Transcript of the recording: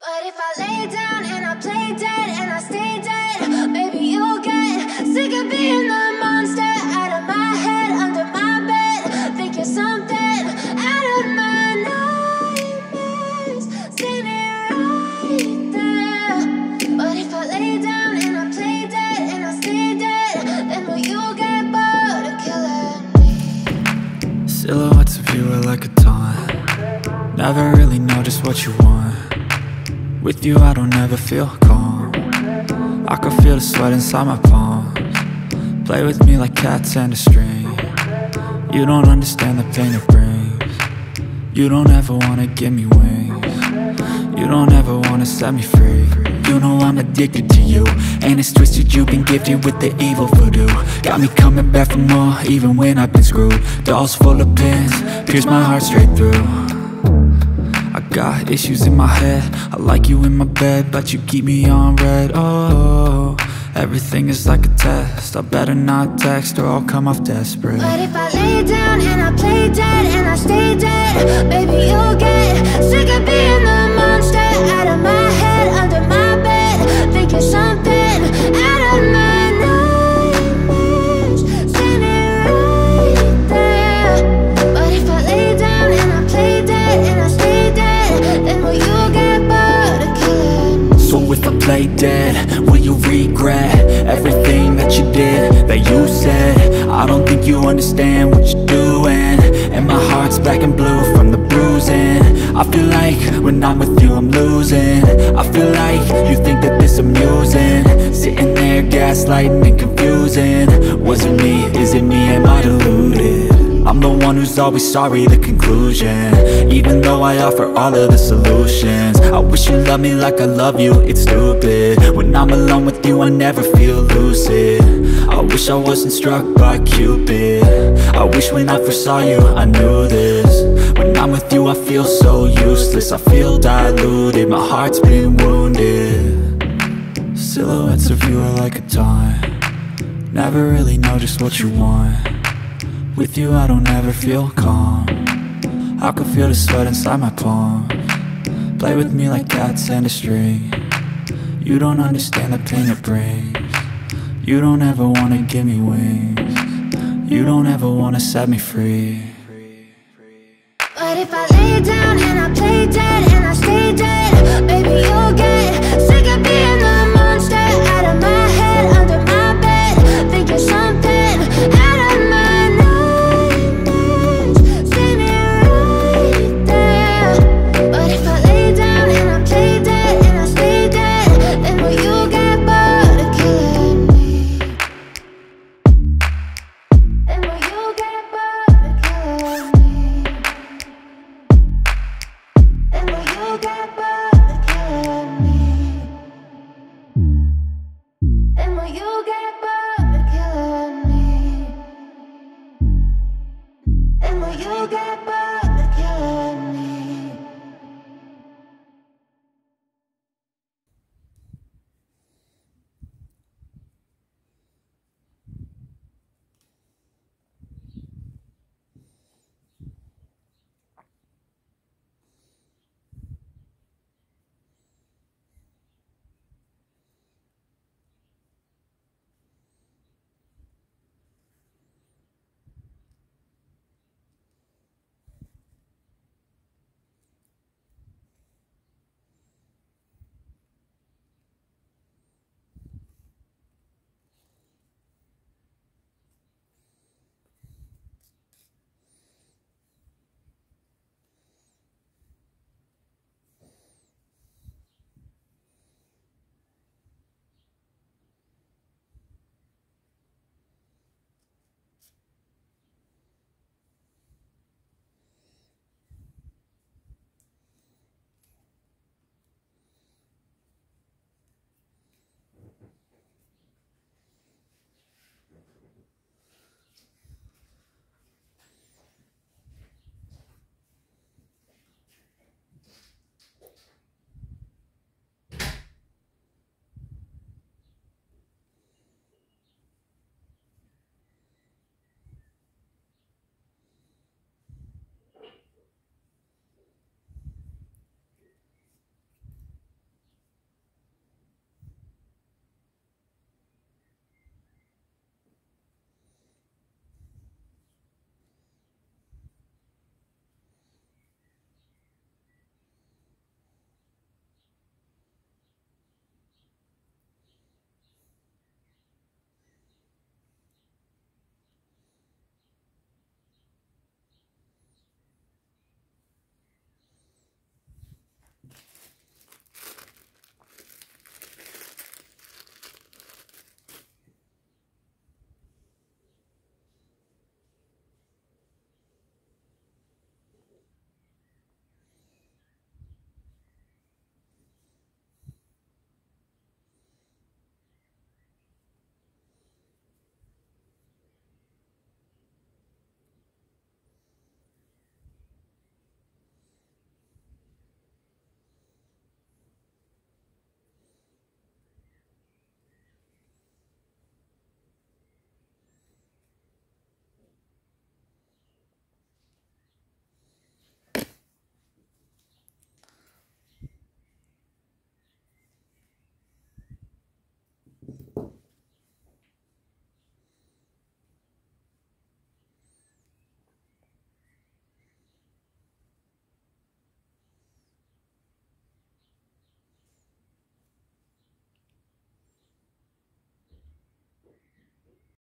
But if I lay down and I play dead and I stay dead, maybe you'll get sick of being the monster out of my head, under my bed. Think you're something out of my nightmares, standing right there. But if I lay down and I play dead and I stay dead, then will you get bored of killing me? Silhouettes of you are like a taunt. Never really know just what you want. With you I don't ever feel calm. I can feel the sweat inside my palms. Play with me like cats and a string. You don't understand the pain it brings. You don't ever wanna give me wings. You don't ever wanna set me free. You know I'm addicted to you, and it's twisted, you've been gifted with the evil voodoo. Got me coming back for more, even when I've been screwed. Dolls full of pins, pierce my heart straight through. I got issues in my head, I like you in my bed, but you keep me on red. Oh, everything is like a test. I better not text or I'll come off desperate. But if I lay down and I play dead and I stay dead, maybe you'll get sick of being the monster out of my head, under my bed. Think you're something out of my nightmares, standing right there. But if I lay down and I play dead and I stay dead, then will you get bored of killing me? So if I play dead, will you regret everything that you did, that you said? I don't think you understand what you're doing, and my heart's black and blue from the bruising. I feel like when I'm with you I'm losing. I feel like you think that this amusing, sitting there gaslighting and confusing. Was it me? Is it me? Am I deluded? I'm the one who's always sorry, the conclusion, even though I offer all of the solutions. I wish you loved me like I love you, it's stupid. When I'm alone with you I never feel lucid. I wish I wasn't struck by Cupid. I wish when I first saw you I knew this. When I'm with you I feel so useless, I feel diluted, my heart's been wounded. Silhouettes of you are like a taunt. Never really know just what you want. With you I don't ever feel calm. I can feel the sweat inside my palms. Play with me like cats and a string. You don't understand the pain it brings. You don't ever wanna give me wings. You don't ever wanna set me free. But if I lay down and I play dead and I stay dead,